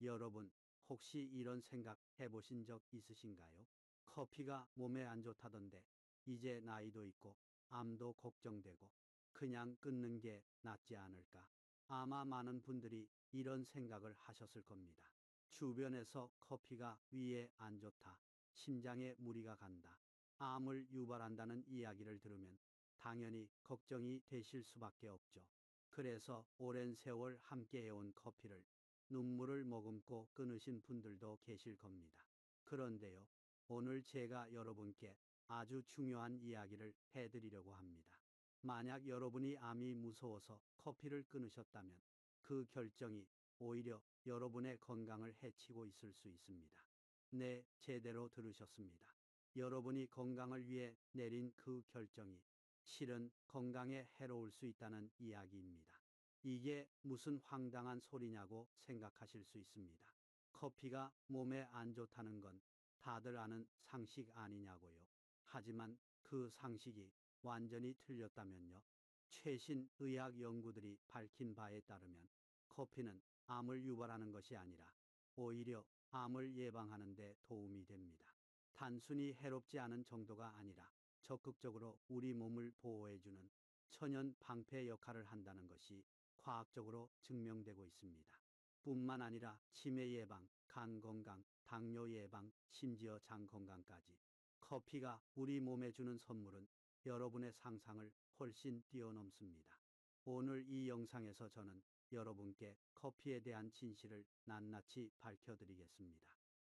여러분, 혹시 이런 생각 해보신 적 있으신가요? 커피가 몸에 안 좋다던데, 이제 나이도 있고, 암도 걱정되고, 그냥 끊는 게 낫지 않을까? 아마 많은 분들이 이런 생각을 하셨을 겁니다. 주변에서 커피가 위에 안 좋다, 심장에 무리가 간다, 암을 유발한다는 이야기를 들으면 당연히 걱정이 되실 수밖에 없죠. 그래서 오랜 세월 함께 해온 커피를 눈물을 머금고 끊으신 분들도 계실 겁니다. 그런데요, 오늘 제가 여러분께 아주 중요한 이야기를 해드리려고 합니다. 만약 여러분이 암이 무서워서 커피를 끊으셨다면 그 결정이 오히려 여러분의 건강을 해치고 있을 수 있습니다. 네, 제대로 들으셨습니다. 여러분이 건강을 위해 내린 그 결정이 실은 건강에 해로울 수 있다는 이야기입니다. 이게 무슨 황당한 소리냐고 생각하실 수 있습니다. 커피가 몸에 안 좋다는 건 다들 아는 상식 아니냐고요. 하지만 그 상식이 완전히 틀렸다면요. 최신 의학 연구들이 밝힌 바에 따르면 커피는 암을 유발하는 것이 아니라 오히려 암을 예방하는 데 도움이 됩니다. 단순히 해롭지 않은 정도가 아니라 적극적으로 우리 몸을 보호해주는 천연 방패 역할을 한다는 것이 과학적으로 증명되고 있습니다. 뿐만 아니라 치매 예방, 간 건강, 당뇨 예방, 심지어 장 건강까지 커피가 우리 몸에 주는 선물은 여러분의 상상을 훨씬 뛰어넘습니다. 오늘 이 영상에서 저는 여러분께 커피에 대한 진실을 낱낱이 밝혀드리겠습니다.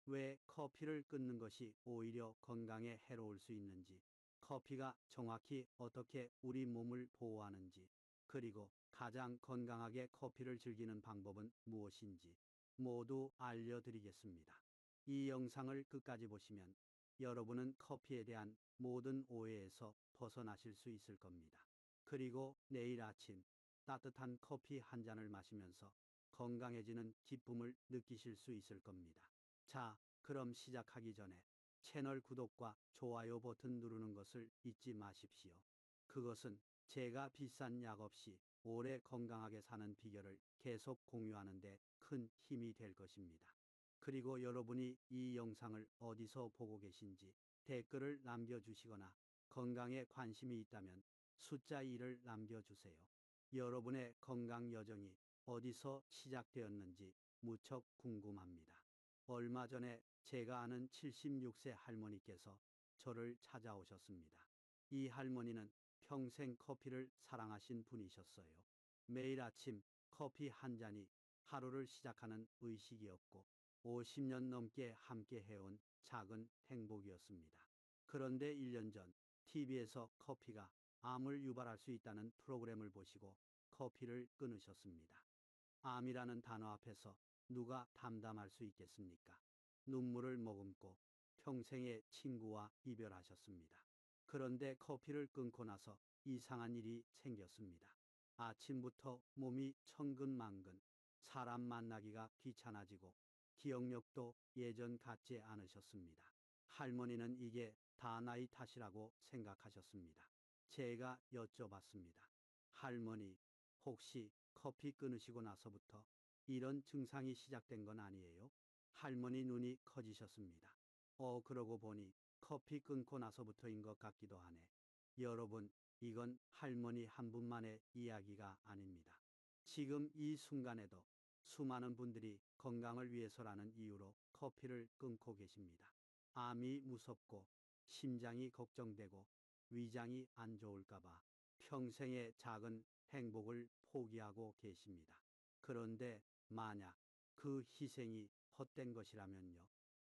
왜 커피를 끊는 것이 오히려 건강에 해로울 수 있는지, 커피가 정확히 어떻게 우리 몸을 보호하는지, 그리고 가장 건강하게 커피를 즐기는 방법은 무엇인지 모두 알려드리겠습니다. 이 영상을 끝까지 보시면 여러분은 커피에 대한 모든 오해에서 벗어나실 수 있을 겁니다. 그리고 내일 아침 따뜻한 커피 한 잔을 마시면서 건강해지는 기쁨을 느끼실 수 있을 겁니다. 자, 그럼 시작하기 전에 채널 구독과 좋아요 버튼 누르는 것을 잊지 마십시오. 그것은 제가 비싼 약 없이 오래 건강하게 사는 비결을 계속 공유하는데 큰 힘이 될 것입니다. 그리고 여러분이 이 영상을 어디서 보고 계신지 댓글을 남겨주시거나 건강에 관심이 있다면 숫자 1을 남겨주세요. 여러분의 건강 여정이 어디서 시작되었는지 무척 궁금합니다. 얼마 전에 제가 아는 76세 할머니께서 저를 찾아오셨습니다. 이 할머니는 평생 커피를 사랑하신 분이셨어요. 매일 아침 커피 한 잔이 하루를 시작하는 의식이었고 50년 넘게 함께 해온 작은 행복이었습니다. 그런데 1년 전 TV에서 커피가 암을 유발할 수 있다는 프로그램을 보시고 커피를 끊으셨습니다. 암이라는 단어 앞에서 누가 담담할 수 있겠습니까? 눈물을 머금고 평생의 친구와 이별하셨습니다. 그런데 커피를 끊고 나서 이상한 일이 생겼습니다. 아침부터 몸이 천근만근, 사람 만나기가 귀찮아지고 기억력도 예전 같지 않으셨습니다. 할머니는 이게 다 나이 탓이라고 생각하셨습니다. 제가 여쭤봤습니다. 할머니, 혹시 커피 끊으시고 나서부터 이런 증상이 시작된 건 아니에요? 할머니 눈이 커지셨습니다. 그러고 보니 커피 끊고 나서부터인 것 같기도 하네. 여러분, 이건 할머니 한 분만의 이야기가 아닙니다. 지금 이 순간에도 수많은 분들이 건강을 위해서라는 이유로 커피를 끊고 계십니다. 암이 무섭고 심장이 걱정되고 위장이 안 좋을까봐 평생의 작은 행복을 포기하고 계십니다. 그런데 만약 그 희생이 헛된 것이라면요.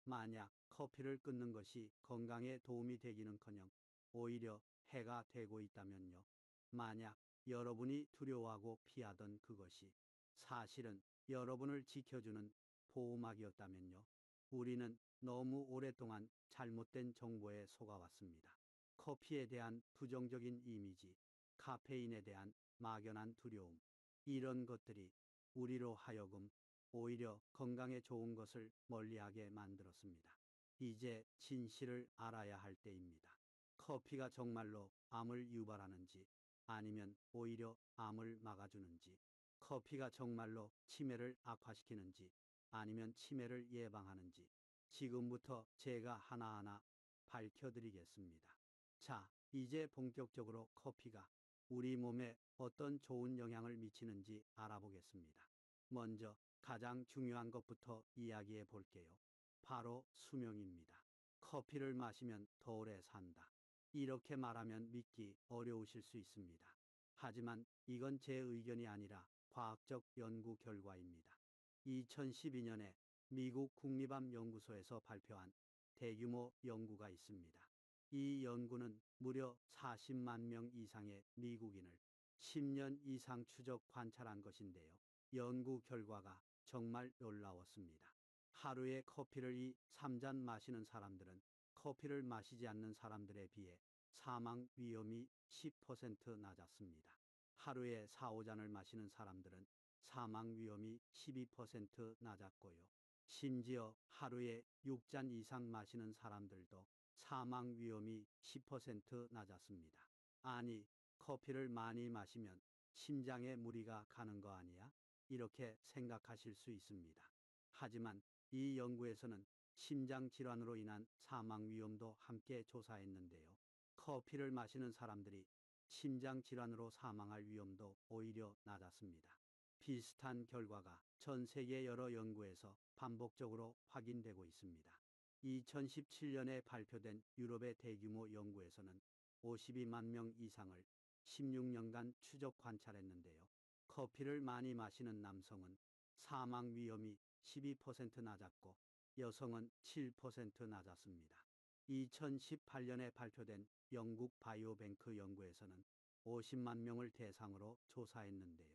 만약 커피를 끊는 것이 건강에 도움이 되기는커녕 오히려 해가 되고 있다면요. 만약 여러분이 두려워하고 피하던 그것이 사실은 여러분을 지켜주는 보호막이었다면요. 우리는 너무 오랫동안 잘못된 정보에 속아왔습니다. 커피에 대한 부정적인 이미지, 카페인에 대한 막연한 두려움, 이런 것들이 우리로 하여금 오히려 건강에 좋은 것을 멀리하게 만들었습니다. 이제 진실을 알아야 할 때입니다. 커피가 정말로 암을 유발하는지 아니면 오히려 암을 막아주는지, 커피가 정말로 치매를 악화시키는지 아니면 치매를 예방하는지 지금부터 제가 하나하나 밝혀드리겠습니다. 자, 이제 본격적으로 커피가 우리 몸에 어떤 좋은 영향을 미치는지 알아보겠습니다. 먼저 가장 중요한 것부터 이야기해 볼게요. 바로 수명입니다. 커피를 마시면 더 오래 산다. 이렇게 말하면 믿기 어려우실 수 있습니다. 하지만 이건 제 의견이 아니라 과학적 연구 결과입니다. 2012년에 미국 국립암연구소에서 발표한 대규모 연구가 있습니다. 이 연구는 무려 40만 명 이상의 미국인을 10년 이상 추적 관찰한 것인데요. 연구 결과가 정말 놀라웠습니다. 하루에 커피를 3잔 마시는 사람들은 커피를 마시지 않는 사람들에 비해 사망 위험이 10% 낮았습니다. 하루에 4, 5잔을 마시는 사람들은 사망 위험이 12% 낮았고요. 심지어 하루에 6잔 이상 마시는 사람들도 사망 위험이 10% 낮았습니다. 아니, 커피를 많이 마시면 심장에 무리가 가는 거 아니야? 이렇게 생각하실 수 있습니다. 하지만 이 연구에서는 심장 질환으로 인한 사망 위험도 함께 조사했는데요. 커피를 마시는 사람들이 심장 질환으로 사망할 위험도 오히려 낮았습니다. 비슷한 결과가 전 세계 여러 연구에서 반복적으로 확인되고 있습니다. 2017년에 발표된 유럽의 대규모 연구에서는 52만 명 이상을 16년간 추적 관찰했는데요. 커피를 많이 마시는 남성은 사망 위험이 12% 낮았고 여성은 7% 낮았습니다. 2018년에 발표된 영국 바이오뱅크 연구에서는 50만 명을 대상으로 조사했는데요.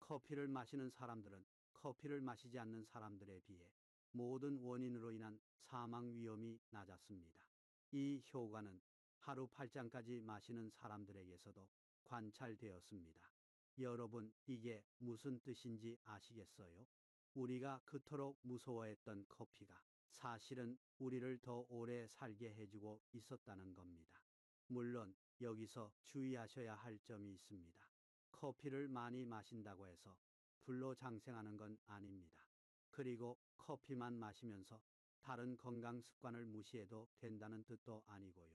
커피를 마시는 사람들은 커피를 마시지 않는 사람들에 비해 모든 원인으로 인한 사망 위험이 낮았습니다. 이 효과는 하루 8잔까지 마시는 사람들에게서도 관찰되었습니다. 여러분, 이게 무슨 뜻인지 아시겠어요? 우리가 그토록 무서워했던 커피가 사실은 우리를 더 오래 살게 해주고 있었다는 겁니다. 물론 여기서 주의하셔야 할 점이 있습니다. 커피를 많이 마신다고 해서 불로 장생하는 건 아닙니다. 그리고 커피만 마시면서 다른 건강 습관을 무시해도 된다는 뜻도 아니고요.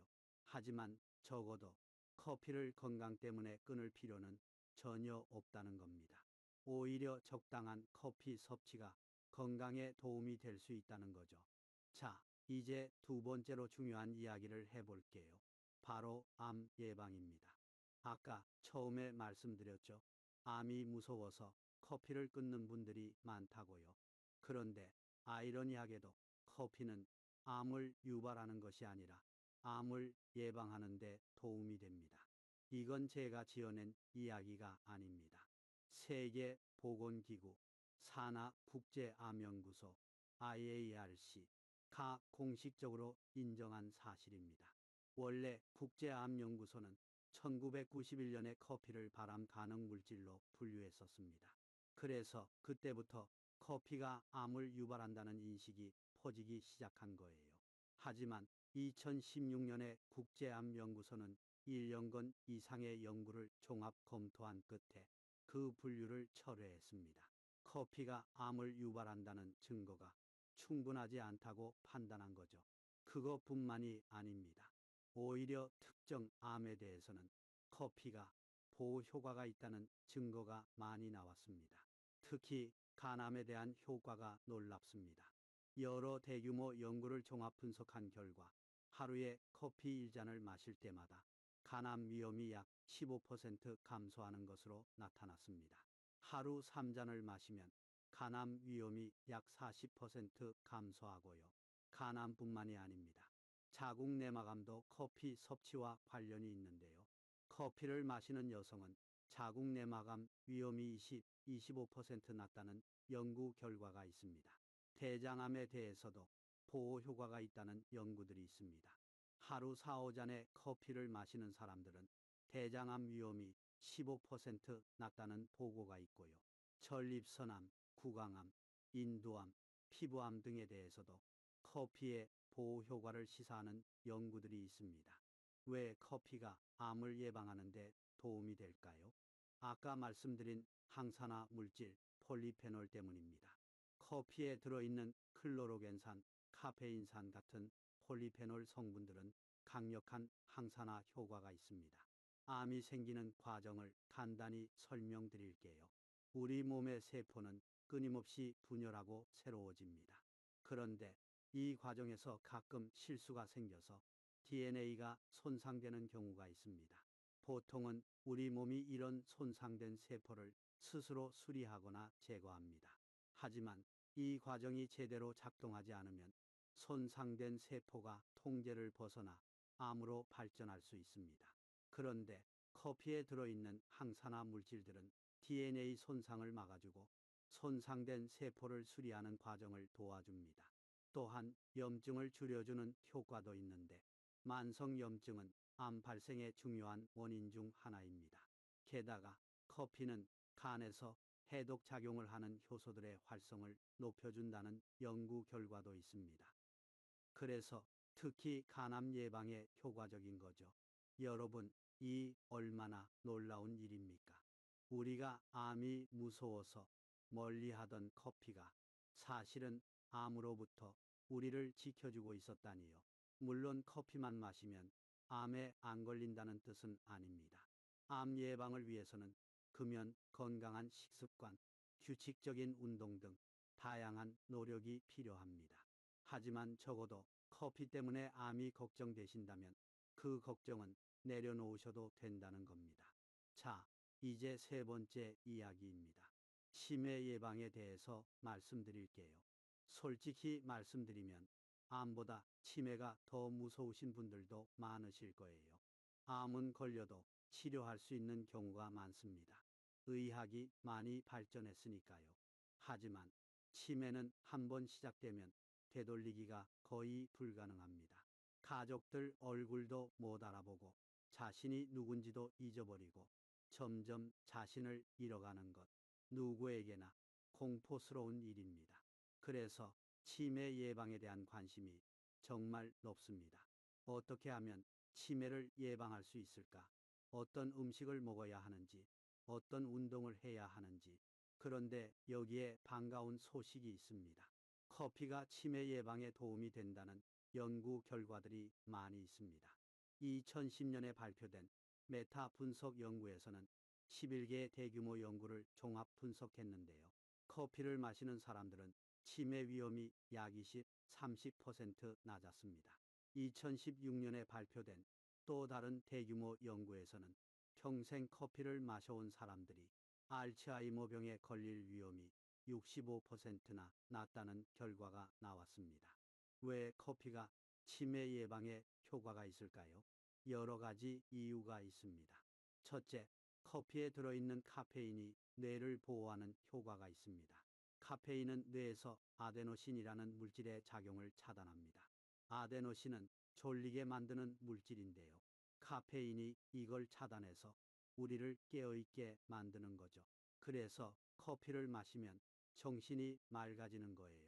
하지만 적어도 커피를 건강 때문에 끊을 필요는 전혀 없다는 겁니다. 오히려 적당한 커피 섭취가 건강에 도움이 될 수 있다는 거죠. 자, 이제 두 번째로 중요한 이야기를 해볼게요. 바로 암 예방입니다. 아까 처음에 말씀드렸죠. 암이 무서워서 커피를 끊는 분들이 많다고요. 그런데 아이러니하게도 커피는 암을 유발하는 것이 아니라 암을 예방하는 데 도움이 됩니다. 이건 제가 지어낸 이야기가 아닙니다. 세계보건기구, 산하국제암연구소, IARC가 공식적으로 인정한 사실입니다. 원래 국제암연구소는 1991년에 커피를 발암 가능 물질로 분류했었습니다. 그래서 그때부터 커피가 암을 유발한다는 인식이 퍼지기 시작한 거예요. 하지만 2016년에 국제암연구소는 1년간 이상의 연구를 종합 검토한 끝에 그 분류를 철회했습니다. 커피가 암을 유발한다는 증거가 충분하지 않다고 판단한 거죠. 그것뿐만이 아닙니다. 오히려 특정 암에 대해서는 커피가 보호 효과가 있다는 증거가 많이 나왔습니다. 특히 간암에 대한 효과가 놀랍습니다. 여러 대규모 연구를 종합 분석한 결과 하루에 커피 1잔을 마실 때마다 간암 위험이 약 15% 감소하는 것으로 나타났습니다. 하루 3잔을 마시면 간암 위험이 약 40% 감소하고요. 간암뿐만이 아닙니다. 자궁 내막암도 커피 섭취와 관련이 있는데요. 커피를 마시는 여성은 자궁 내막암 위험이 25% 낮다는 연구 결과가 있습니다. 대장암에 대해서도 보호 효과가 있다는 연구들이 있습니다. 하루 4, 5잔의 커피를 마시는 사람들은 대장암 위험이 15% 낮다는 보고가 있고요. 전립선암, 구강암, 인두암, 피부암 등에 대해서도 커피의 보호 효과를 시사하는 연구들이 있습니다. 왜 커피가 암을 예방하는 데 도움이 될까요? 아까 말씀드린 항산화 물질 폴리페놀 때문입니다. 커피에 들어있는 클로로겐산, 카페인산 같은 폴리페놀 성분들은 강력한 항산화 효과가 있습니다. 암이 생기는 과정을 간단히 설명드릴게요. 우리 몸의 세포는 끊임없이 분열하고 새로워집니다. 그런데 이 과정에서 가끔 실수가 생겨서 DNA가 손상되는 경우가 있습니다. 보통은 우리 몸이 이런 손상된 세포를 스스로 수리하거나 제거합니다. 하지만 이 과정이 제대로 작동하지 않으면 손상된 세포가 통제를 벗어나 암으로 발전할 수 있습니다. 그런데 커피에 들어있는 항산화 물질들은 DNA 손상을 막아주고 손상된 세포를 수리하는 과정을 도와줍니다. 또한 염증을 줄여주는 효과도 있는데 만성염증은 암 발생의 중요한 원인 중 하나입니다. 게다가 커피는 간에서 해독 작용을 하는 효소들의 활성을 높여준다는 연구 결과도 있습니다. 그래서 특히 간암 예방에 효과적인 거죠. 여러분, 이 얼마나 놀라운 일입니까? 우리가 암이 무서워서 멀리 하던 커피가 사실은 암으로부터 우리를 지켜주고 있었다니요. 물론 커피만 마시면 암에 안 걸린다는 뜻은 아닙니다. 암 예방을 위해서는 금연, 건강한 식습관, 규칙적인 운동 등 다양한 노력이 필요합니다. 하지만 적어도 커피 때문에 암이 걱정되신다면 그 걱정은 내려놓으셔도 된다는 겁니다. 자, 이제 세 번째 이야기입니다. 치매 예방에 대해서 말씀드릴게요. 솔직히 말씀드리면 암보다 치매가 더 무서우신 분들도 많으실 거예요. 암은 걸려도 치료할 수 있는 경우가 많습니다. 의학이 많이 발전했으니까요. 하지만 치매는 한번 시작되면 되돌리기가 거의 불가능합니다. 가족들 얼굴도 못 알아보고 자신이 누군지도 잊어버리고 점점 자신을 잃어가는 것, 누구에게나 공포스러운 일입니다. 그래서 치매 예방에 대한 관심이 정말 높습니다. 어떻게 하면 치매를 예방할 수 있을까? 어떤 음식을 먹어야 하는지, 어떤 운동을 해야 하는지. 그런데 여기에 반가운 소식이 있습니다. 커피가 치매 예방에 도움이 된다는 연구 결과들이 많이 있습니다. 2010년에 발표된 메타 분석 연구에서는 11개의 대규모 연구를 종합 분석했는데요. 커피를 마시는 사람들은 치매 위험이 약 20, 30% 낮았습니다. 2016년에 발표된 또 다른 대규모 연구에서는 평생 커피를 마셔온 사람들이 알츠하이머병에 걸릴 위험이 65%나 낮다는 결과가 나왔습니다. 왜 커피가 치매 예방에 효과가 있을까요? 여러 가지 이유가 있습니다. 첫째, 커피에 들어있는 카페인이 뇌를 보호하는 효과가 있습니다. 카페인은 뇌에서 아데노신이라는 물질의 작용을 차단합니다. 아데노신은 졸리게 만드는 물질인데요. 카페인이 이걸 차단해서 우리를 깨어있게 만드는 거죠. 그래서 커피를 마시면 정신이 맑아지는 거예요.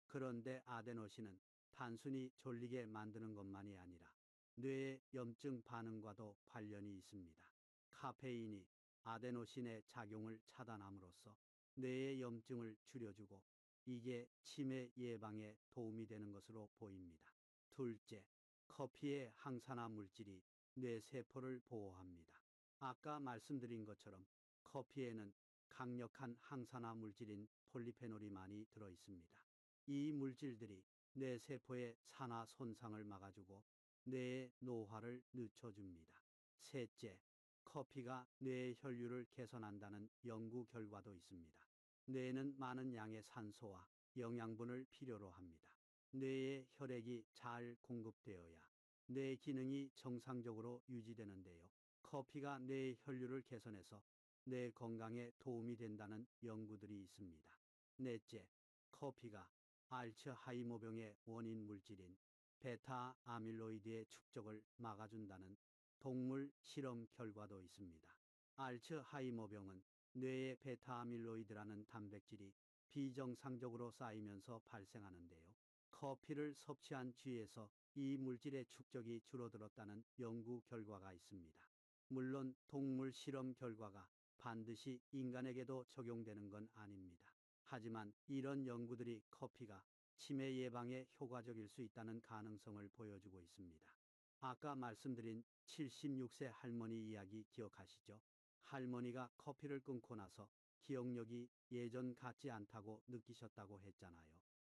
그런데 아데노신은 단순히 졸리게 만드는 것만이 아니라 뇌의 염증 반응과도 관련이 있습니다. 카페인이 아데노신의 작용을 차단함으로써 뇌의 염증을 줄여주고 이게 치매 예방에 도움이 되는 것으로 보입니다. 둘째, 커피의 항산화 물질이 뇌세포를 보호합니다. 아까 말씀드린 것처럼 커피에는 강력한 항산화 물질인 폴리페놀이 많이 들어 있습니다. 이 물질들이 뇌세포의 산화 손상을 막아주고 뇌의 노화를 늦춰줍니다. 셋째, 커피가 뇌의 혈류를 개선한다는 연구 결과도 있습니다. 뇌는 많은 양의 산소와 영양분을 필요로 합니다. 뇌에 혈액이 잘 공급되어야 뇌 기능이 정상적으로 유지되는데요. 커피가 뇌의 혈류를 개선해서 뇌 건강에 도움이 된다는 연구들이 있습니다. 넷째, 커피가 알츠하이머병의 원인 물질인 베타 아밀로이드의 축적을 막아준다는 동물 실험 결과도 있습니다. 알츠하이머병은 뇌의 베타 아밀로이드라는 단백질이 비정상적으로 쌓이면서 발생하는데요. 커피를 섭취한 쥐에서 이 물질의 축적이 줄어들었다는 연구 결과가 있습니다. 물론 동물 실험 결과가 반드시 인간에게도 적용되는 건 아닙니다. 하지만 이런 연구들이 커피가 치매 예방에 효과적일 수 있다는 가능성을 보여주고 있습니다. 아까 말씀드린 76세 할머니 이야기 기억하시죠? 할머니가 커피를 끊고 나서 기억력이 예전 같지 않다고 느끼셨다고 했잖아요.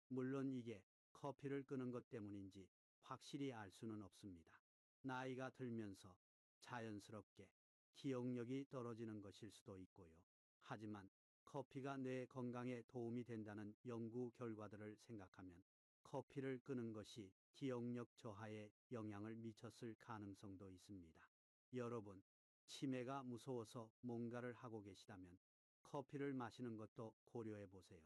물론 이게 커피를 끊은 것 때문인지 확실히 알 수는 없습니다. 나이가 들면서 자연스럽게 기억력이 떨어지는 것일 수도 있고요. 하지만 커피가 뇌 건강에 도움이 된다는 연구 결과들을 생각하면 커피를 끊은 것이 기억력 저하에 영향을 미쳤을 가능성도 있습니다. 여러분, 치매가 무서워서 뭔가를 하고 계시다면 커피를 마시는 것도 고려해 보세요.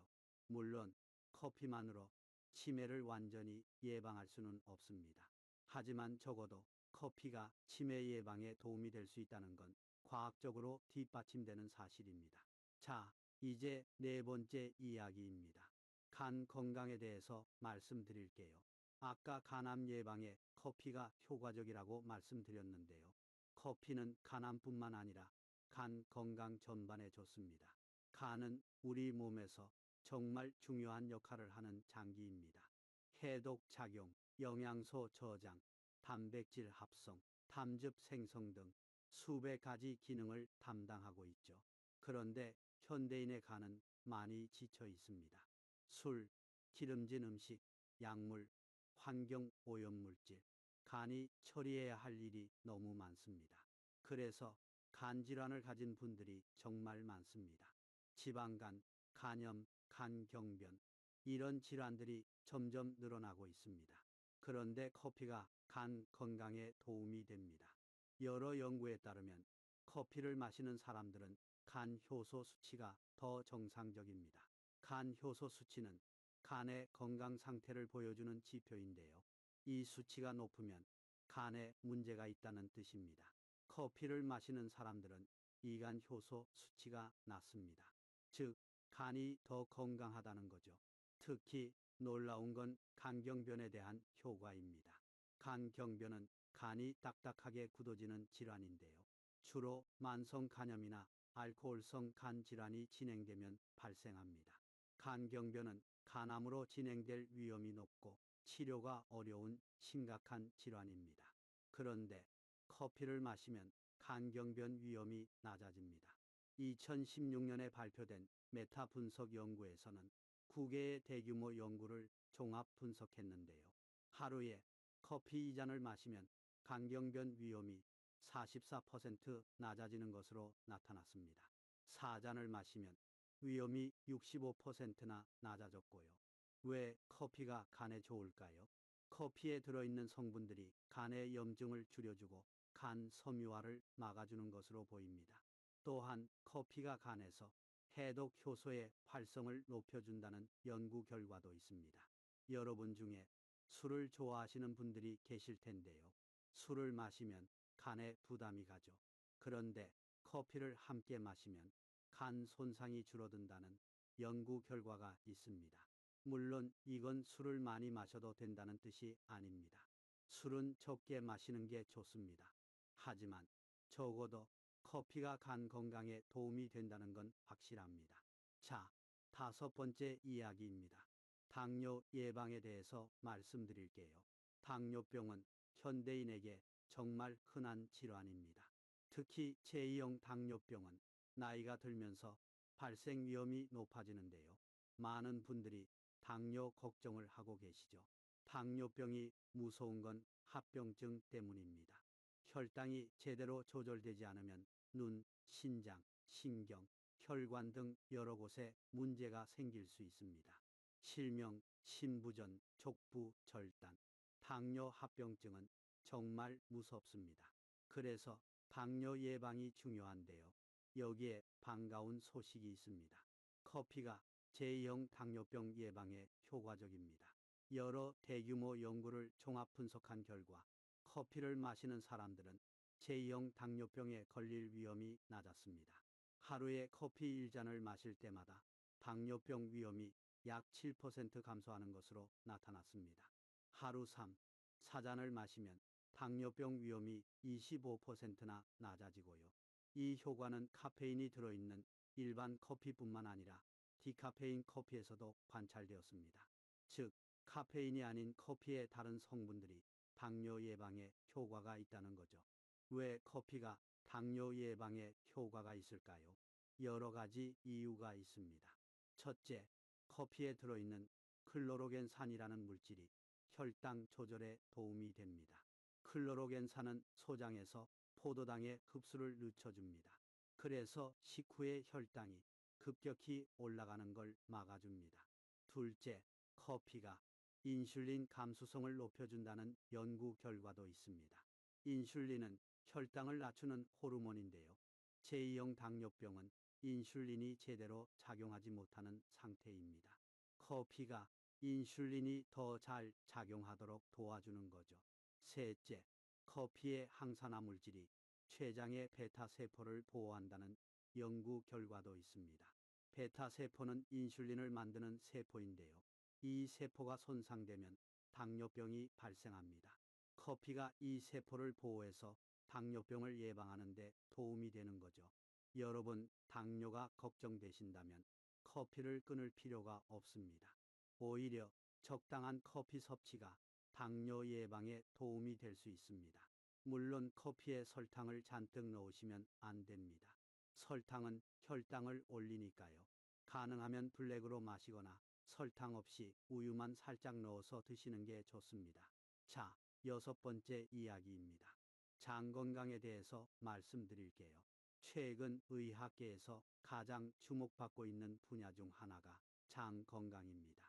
물론 커피만으로 치매를 완전히 예방할 수는 없습니다. 하지만 적어도 커피가 치매 예방에 도움이 될 수 있다는 건 과학적으로 뒷받침되는 사실입니다. 자, 이제 네 번째 이야기입니다. 간 건강에 대해서 말씀드릴게요. 아까 간암 예방에 커피가 효과적이라고 말씀드렸는데요. 커피는 간암뿐만 아니라 간 건강 전반에 좋습니다. 간은 우리 몸에서 정말 중요한 역할을 하는 장기입니다. 해독 작용, 영양소 저장, 단백질 합성, 담즙 생성 등 수백 가지 기능을 담당하고 있죠. 그런데 현대인의 간은 많이 지쳐 있습니다. 술, 기름진 음식, 약물, 환경 오염물질, 간이 처리해야 할 일이 너무 많습니다. 그래서 간 질환을 가진 분들이 정말 많습니다. 지방간, 간염, 간경변, 이런 질환들이 점점 늘어나고 있습니다. 그런데 커피가 간 건강에 도움이 됩니다. 여러 연구에 따르면 커피를 마시는 사람들은 간 효소 수치가 더 정상적입니다. 간 효소 수치는 간의 건강 상태를 보여주는 지표인데요. 이 수치가 높으면 간에 문제가 있다는 뜻입니다. 커피를 마시는 사람들은 이간 효소 수치가 낮습니다. 즉, 간이 더 건강하다는 거죠. 특히 놀라운 건 간경변에 대한 효과입니다. 간경변은 간이 딱딱하게 굳어지는 질환인데요. 주로 만성 간염이나 알코올성 간 질환이 진행되면 발생합니다. 간경변은 간암으로 진행될 위험이 높고 치료가 어려운 심각한 질환입니다. 그런데 커피를 마시면 간경변 위험이 낮아집니다. 2016년에 발표된 메타 분석 연구에서는 9개의 대규모 연구를 종합 분석했는데요. 하루에 커피 2잔을 마시면 간경변 위험이 44% 낮아지는 것으로 나타났습니다. 4잔을 마시면 위험이 65%나 낮아졌고요. 왜 커피가 간에 좋을까요? 커피에 들어있는 성분들이 간의 염증을 줄여주고 간 섬유화를 막아주는 것으로 보입니다. 또한 커피가 간에서 해독 효소의 활성을 높여준다는 연구 결과도 있습니다. 여러분 중에 술을 좋아하시는 분들이 계실 텐데요. 술을 마시면 간에 부담이 가죠. 그런데 커피를 함께 마시면 간 손상이 줄어든다는 연구 결과가 있습니다. 물론 이건 술을 많이 마셔도 된다는 뜻이 아닙니다. 술은 적게 마시는 게 좋습니다. 하지만 적어도 커피가 간 건강에 도움이 된다는 건 확실합니다. 자, 다섯 번째 이야기입니다. 당뇨 예방에 대해서 말씀드릴게요. 당뇨병은 현대인에게 정말 흔한 질환입니다. 특히 제2형 당뇨병은 나이가 들면서 발생 위험이 높아지는데요. 많은 분들이 당뇨 걱정을 하고 계시죠. 당뇨병이 무서운 건 합병증 때문입니다. 혈당이 제대로 조절되지 않으면 눈, 신장, 신경, 혈관 등 여러 곳에 문제가 생길 수 있습니다. 실명, 심부전, 족부, 절단, 당뇨 합병증은 정말 무섭습니다. 그래서 당뇨 예방이 중요한데요. 여기에 반가운 소식이 있습니다. 커피가 제2형 당뇨병 예방에 효과적입니다. 여러 대규모 연구를 종합 분석한 결과 커피를 마시는 사람들은 제2형 당뇨병에 걸릴 위험이 낮았습니다. 하루에 커피 1잔을 마실 때마다 당뇨병 위험이 약 7% 감소하는 것으로 나타났습니다. 하루 3, 4잔을 마시면 당뇨병 위험이 25%나 낮아지고요. 이 효과는 카페인이 들어있는 일반 커피뿐만 아니라 디카페인 커피에서도 관찰되었습니다. 즉, 카페인이 아닌 커피의 다른 성분들이 당뇨 예방에 효과가 있다는 거죠. 왜 커피가 당뇨 예방에 효과가 있을까요? 여러 가지 이유가 있습니다. 첫째, 커피에 들어있는 클로로겐산이라는 물질이 혈당 조절에 도움이 됩니다. 클로로겐산은 소장에서 포도당의 흡수를 늦춰줍니다. 그래서 식후의 혈당이 급격히 올라가는 걸 막아줍니다. 둘째, 커피가 인슐린 감수성을 높여준다는 연구 결과도 있습니다. 인슐린은 혈당을 낮추는 호르몬인데요. 제2형 당뇨병은 인슐린이 제대로 작용하지 못하는 상태입니다. 커피가 인슐린이 더 잘 작용하도록 도와주는 거죠. 셋째, 커피의 항산화 물질이 췌장의 베타세포를 보호한다는 연구 결과도 있습니다. 베타세포는 인슐린을 만드는 세포인데요. 이 세포가 손상되면 당뇨병이 발생합니다. 커피가 이 세포를 보호해서 당뇨병을 예방하는 데 도움이 되는 거죠. 여러분, 당뇨가 걱정되신다면 커피를 끊을 필요가 없습니다. 오히려 적당한 커피 섭취가 당뇨 예방에 도움이 될 수 있습니다. 물론 커피에 설탕을 잔뜩 넣으시면 안 됩니다. 설탕은 혈당을 올리니까요. 가능하면 블랙으로 마시거나 설탕 없이 우유만 살짝 넣어서 드시는 게 좋습니다. 자, 여섯 번째 이야기입니다. 장 건강에 대해서 말씀드릴게요. 최근 의학계에서 가장 주목받고 있는 분야 중 하나가 장 건강입니다.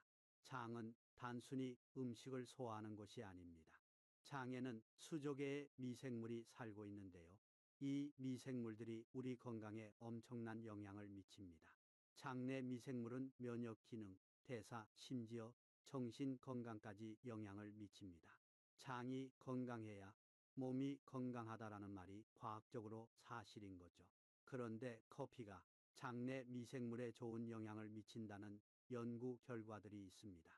장은 단순히 음식을 소화하는 곳이 아닙니다. 장에는 수조 개의 미생물이 살고 있는데요. 이 미생물들이 우리 건강에 엄청난 영향을 미칩니다. 장내 미생물은 면역 기능, 대사, 심지어 정신 건강까지 영향을 미칩니다. 장이 건강해야 몸이 건강하다라는 말이 과학적으로 사실인 거죠. 그런데 커피가 장내 미생물에 좋은 영향을 미친다는 연구 결과들이 있습니다.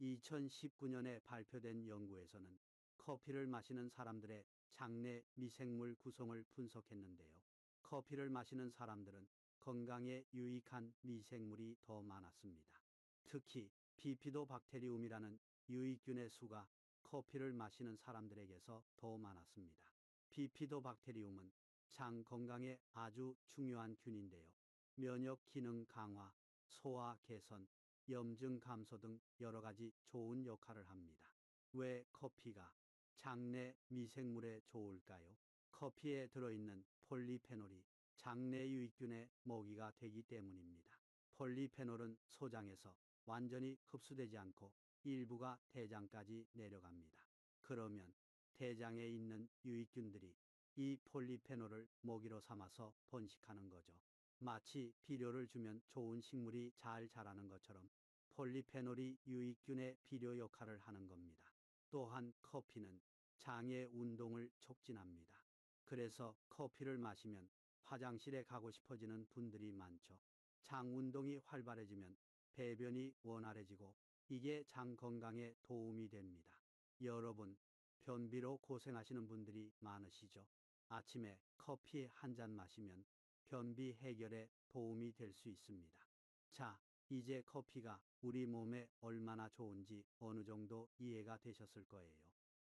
2019년에 발표된 연구에서는 커피를 마시는 사람들의 장내 미생물 구성을 분석했는데요. 커피를 마시는 사람들은 건강에 유익한 미생물이 더 많았습니다. 특히 비피도박테리움이라는 유익균의 수가 커피를 마시는 사람들에게서 더 많았습니다. 비피도박테리움은 장 건강에 아주 중요한 균인데요. 면역 기능 강화, 소화 개선, 염증 감소 등 여러 가지 좋은 역할을 합니다. 왜 커피가 장내 미생물에 좋을까요? 커피에 들어있는 폴리페놀이 장내 유익균의 먹이가 되기 때문입니다. 폴리페놀은 소장에서 완전히 흡수되지 않고 일부가 대장까지 내려갑니다. 그러면 대장에 있는 유익균들이 이 폴리페놀을 먹이로 삼아서 번식하는 거죠. 마치 비료를 주면 좋은 식물이 잘 자라는 것처럼 폴리페놀이 유익균의 비료 역할을 하는 겁니다. 또한 커피는 장의 운동을 촉진합니다. 그래서 커피를 마시면 화장실에 가고 싶어지는 분들이 많죠. 장 운동이 활발해지면 배변이 원활해지고 이게 장 건강에 도움이 됩니다. 여러분, 변비로 고생하시는 분들이 많으시죠? 아침에 커피 한 잔 마시면 변비 해결에 도움이 될 수 있습니다. 자, 이제 커피가 우리 몸에 얼마나 좋은지 어느 정도 이해가 되셨을 거예요.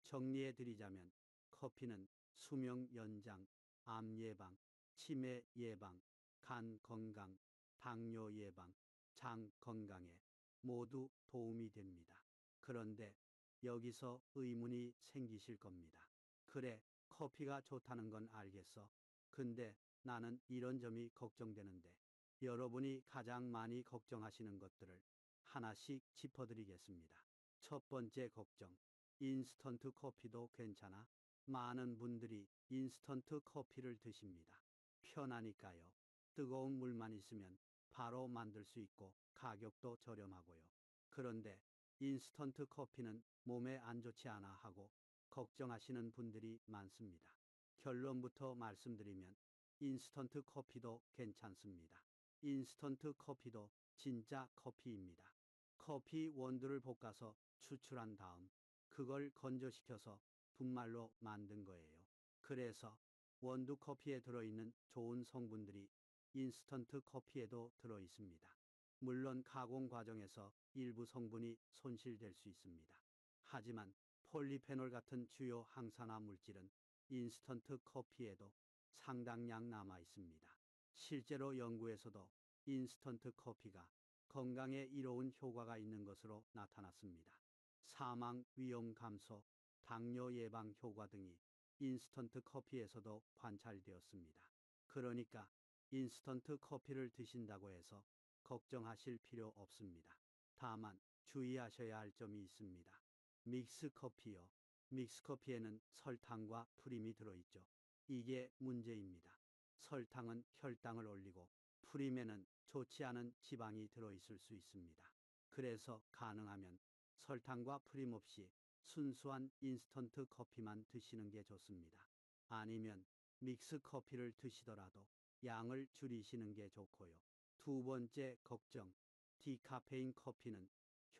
정리해 드리자면 커피는 수명 연장, 암 예방, 치매 예방, 간 건강, 당뇨 예방, 장 건강에 모두 도움이 됩니다. 그런데 여기서 의문이 생기실 겁니다. 그래, 커피가 좋다는 건 알겠어. 근데 나는 이런 점이 걱정되는데 여러분이 가장 많이 걱정하시는 것들을 하나씩 짚어드리겠습니다. 첫 번째 걱정, 인스턴트 커피도 괜찮아? 많은 분들이 인스턴트 커피를 드십니다. 편하니까요. 뜨거운 물만 있으면 바로 만들 수 있고 가격도 저렴하고요. 그런데 인스턴트 커피는 몸에 안 좋지 않아 하고 걱정하시는 분들이 많습니다. 결론부터 말씀드리면 인스턴트 커피도 괜찮습니다. 인스턴트 커피도 진짜 커피입니다. 커피 원두를 볶아서 추출한 다음 그걸 건조시켜서 분말로 만든 거예요. 그래서 원두 커피에 들어있는 좋은 성분들이 인스턴트 커피에도 들어 있습니다. 물론 가공 과정에서 일부 성분이 손실될 수 있습니다. 하지만 폴리페놀 같은 주요 항산화 물질은 인스턴트 커피에도 상당량 남아 있습니다. 실제로 연구에서도 인스턴트 커피가 건강에 이로운 효과가 있는 것으로 나타났습니다. 사망 위험 감소, 당뇨 예방 효과 등이 인스턴트 커피에서도 관찰되었습니다. 그러니까 인스턴트 커피를 드신다고 해서 걱정하실 필요 없습니다. 다만 주의하셔야 할 점이 있습니다. 믹스 커피요. 믹스 커피에는 설탕과 프림이 들어있죠. 이게 문제입니다. 설탕은 혈당을 올리고 프림에는 좋지 않은 지방이 들어있을 수 있습니다. 그래서 가능하면 설탕과 프림 없이 순수한 인스턴트 커피만 드시는 게 좋습니다. 아니면 믹스 커피를 드시더라도 양을 줄이시는 게 좋고요. 두 번째 걱정, 디카페인 커피는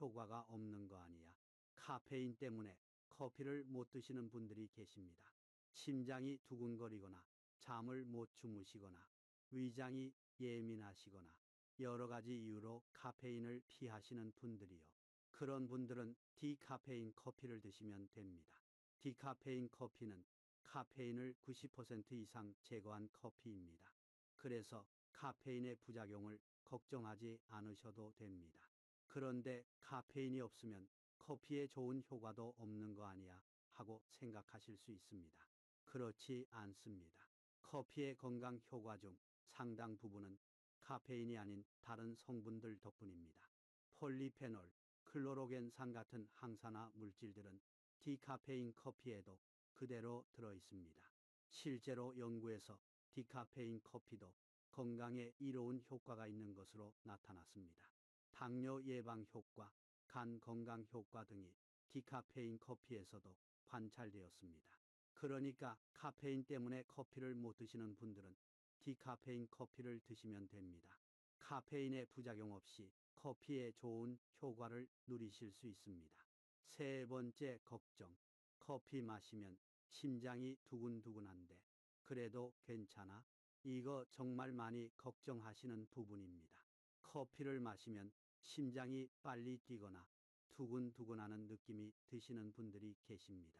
효과가 없는 거 아니야. 카페인 때문에 커피를 못 드시는 분들이 계십니다. 심장이 두근거리거나 잠을 못 주무시거나 위장이 예민하시거나 여러 가지 이유로 카페인을 피하시는 분들이요. 그런 분들은 디카페인 커피를 드시면 됩니다. 디카페인 커피는 카페인을 90% 이상 제거한 커피입니다. 그래서 카페인의 부작용을 걱정하지 않으셔도 됩니다. 그런데 카페인이 없으면 커피에 좋은 효과도 없는 거 아니야 하고 생각하실 수 있습니다. 그렇지 않습니다. 커피의 건강 효과 중 상당 부분은 카페인이 아닌 다른 성분들 덕분입니다. 폴리페놀, 클로로겐산 같은 항산화 물질들은 디카페인 커피에도 그대로 들어 있습니다. 실제로 연구에서 디카페인 커피도 건강에 이로운 효과가 있는 것으로 나타났습니다. 당뇨 예방 효과, 간 건강 효과 등이 디카페인 커피에서도 관찰되었습니다. 그러니까 카페인 때문에 커피를 못 드시는 분들은 디카페인 커피를 드시면 됩니다. 카페인의 부작용 없이 커피의 좋은 효과를 누리실 수 있습니다. 세 번째 걱정, 커피 마시면 심장이 두근두근한데 그래도 괜찮아? 이거 정말 많이 걱정하시는 부분입니다. 커피를 마시면 심장이 빨리 뛰거나 두근두근하는 느낌이 드시는 분들이 계십니다.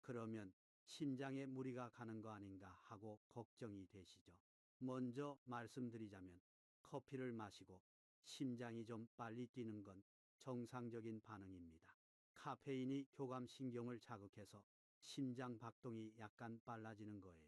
그러면 심장에 무리가 가는 거 아닌가 하고 걱정이 되시죠. 먼저 말씀드리자면 커피를 마시고 심장이 좀 빨리 뛰는 건 정상적인 반응입니다. 카페인이 교감신경을 자극해서 심장 박동이 약간 빨라지는 거예요.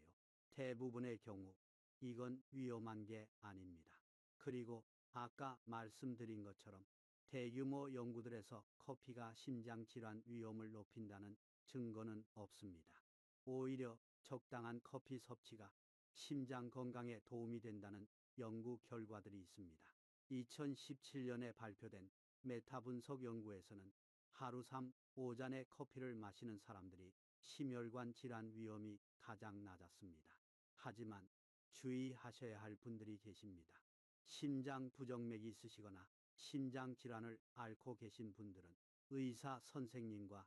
대부분의 경우 이건 위험한 게 아닙니다. 그리고 아까 말씀드린 것처럼 대규모 연구들에서 커피가 심장 질환 위험을 높인다는 증거는 없습니다. 오히려 적당한 커피 섭취가 심장 건강에 도움이 된다는 연구 결과들이 있습니다. 2017년에 발표된 메타 분석 연구에서는 하루 3, 5잔의 커피를 마시는 사람들이 심혈관 질환 위험이 가장 낮았습니다. 하지만 주의하셔야 할 분들이 계십니다. 심장 부정맥이 있으시거나 심장 질환을 앓고 계신 분들은 의사 선생님과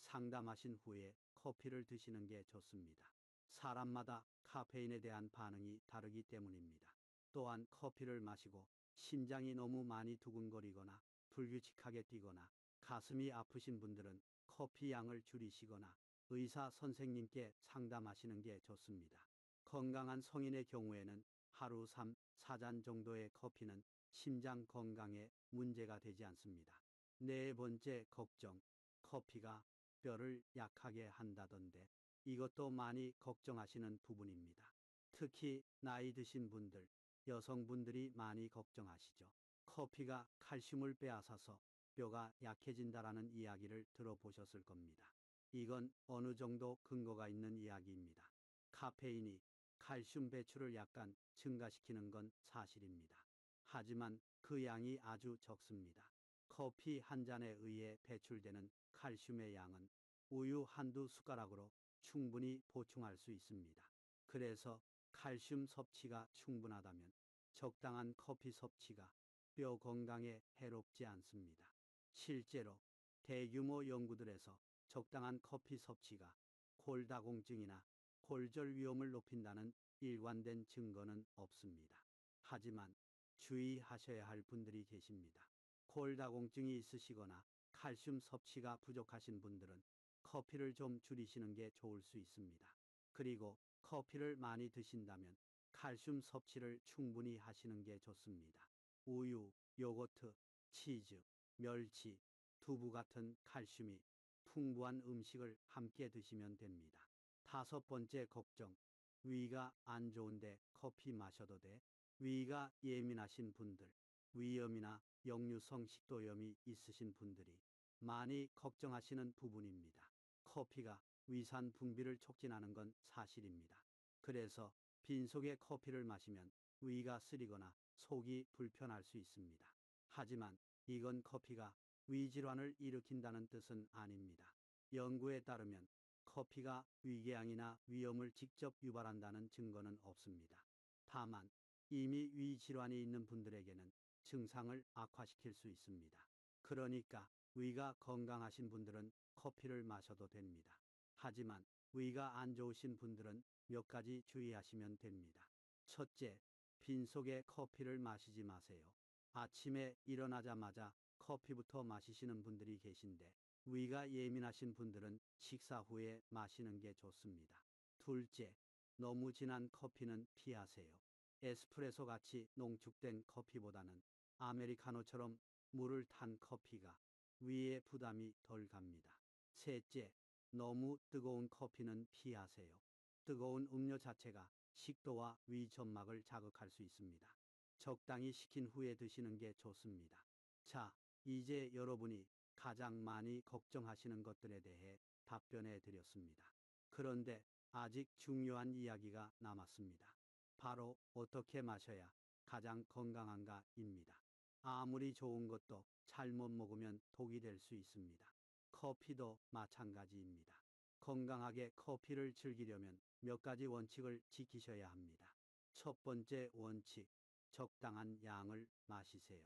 상담하신 후에 커피를 드시는 게 좋습니다. 사람마다 카페인에 대한 반응이 다르기 때문입니다. 또한 커피를 마시고 심장이 너무 많이 두근거리거나 불규칙하게 뛰거나 가슴이 아프신 분들은 커피 양을 줄이시거나 의사 선생님께 상담하시는 게 좋습니다. 건강한 성인의 경우에는 하루 3, 4잔 정도의 커피는 심장 건강에 문제가 되지 않습니다. 네 번째 걱정, 커피가 뼈를 약하게 한다던데 이것도 많이 걱정하시는 부분입니다. 특히 나이 드신 분들, 여성분들이 많이 걱정하시죠. 커피가 칼슘을 빼앗아서 뼈가 약해진다라는 이야기를 들어보셨을 겁니다. 이건 어느 정도 근거가 있는 이야기입니다. 카페인이 칼슘 배출을 약간 증가시키는 건 사실입니다. 하지만 그 양이 아주 적습니다. 커피 한 잔에 의해 배출되는 칼슘의 양은 우유 한두 숟가락으로 충분히 보충할 수 있습니다. 그래서 칼슘 섭취가 충분하다면 적당한 커피 섭취가 뼈 건강에 해롭지 않습니다. 실제로 대규모 연구들에서 적당한 커피 섭취가 골다공증이나 골절 위험을 높인다는 일관된 증거는 없습니다. 하지만 주의하셔야 할 분들이 계십니다. 골다공증이 있으시거나 칼슘 섭취가 부족하신 분들은 커피를 좀 줄이시는 게 좋을 수 있습니다. 그리고 커피를 많이 드신다면 칼슘 섭취를 충분히 하시는 게 좋습니다. 우유, 요거트, 치즈, 멸치, 두부 같은 칼슘이 풍부한 음식을 함께 드시면 됩니다. 다섯 번째 걱정, 위가 안 좋은데 커피 마셔도 돼? 위가 예민하신 분들, 위염이나 역류성 식도염이 있으신 분들이 많이 걱정하시는 부분입니다. 커피가 위산 분비를 촉진하는 건 사실입니다. 그래서 빈속에 커피를 마시면 위가 쓰리거나 속이 불편할 수 있습니다. 하지만 이건 커피가 위질환을 일으킨다는 뜻은 아닙니다. 연구에 따르면 커피가 위궤양이나 위염을 직접 유발한다는 증거는 없습니다. 다만 이미 위질환이 있는 분들에게는 증상을 악화시킬 수 있습니다. 그러니까 위가 건강하신 분들은 커피를 마셔도 됩니다. 하지만 위가 안 좋으신 분들은 몇 가지 주의하시면 됩니다. 첫째, 빈속에 커피를 마시지 마세요. 아침에 일어나자마자 커피부터 마시시는 분들이 계신데 위가 예민하신 분들은 식사 후에 마시는 게 좋습니다. 둘째, 너무 진한 커피는 피하세요. 에스프레소 같이 농축된 커피보다는 아메리카노처럼 물을 탄 커피가 위에 부담이 덜 갑니다. 셋째, 너무 뜨거운 커피는 피하세요. 뜨거운 음료 자체가 식도와 위 점막을 자극할 수 있습니다. 적당히 식힌 후에 드시는 게 좋습니다. 자, 이제 여러분이 가장 많이 걱정하시는 것들에 대해 답변해 드렸습니다. 그런데 아직 중요한 이야기가 남았습니다. 바로 어떻게 마셔야 가장 건강한가입니다. 아무리 좋은 것도 잘못 먹으면 독이 될 수 있습니다. 커피도 마찬가지입니다. 건강하게 커피를 즐기려면 몇 가지 원칙을 지키셔야 합니다. 첫 번째 원칙, 적당한 양을 마시세요.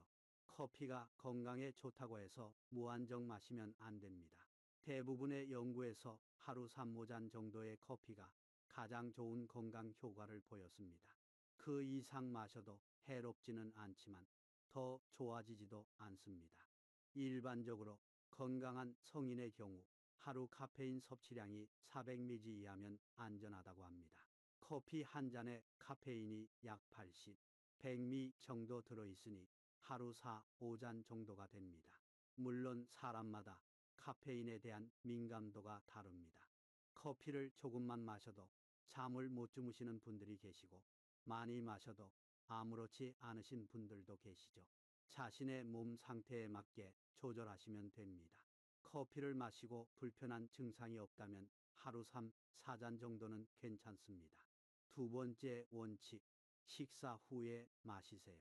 커피가 건강에 좋다고 해서 무한정 마시면 안 됩니다. 대부분의 연구에서 하루 3~5잔 정도의 커피가 가장 좋은 건강 효과를 보였습니다. 그 이상 마셔도 해롭지는 않지만 더 좋아지지도 않습니다. 일반적으로 건강한 성인의 경우 하루 카페인 섭취량이 400mg 이하면 안전하다고 합니다. 커피 한 잔에 카페인이 약 80, 100mg 정도 들어있으니 하루 4~5잔 정도가 됩니다. 물론 사람마다 카페인에 대한 민감도가 다릅니다. 커피를 조금만 마셔도 잠을 못 주무시는 분들이 계시고 많이 마셔도 아무렇지 않으신 분들도 계시죠. 자신의 몸 상태에 맞게 조절하시면 됩니다. 커피를 마시고 불편한 증상이 없다면 하루 3~4잔 정도는 괜찮습니다. 두 번째 원칙, 식사 후에 마시세요.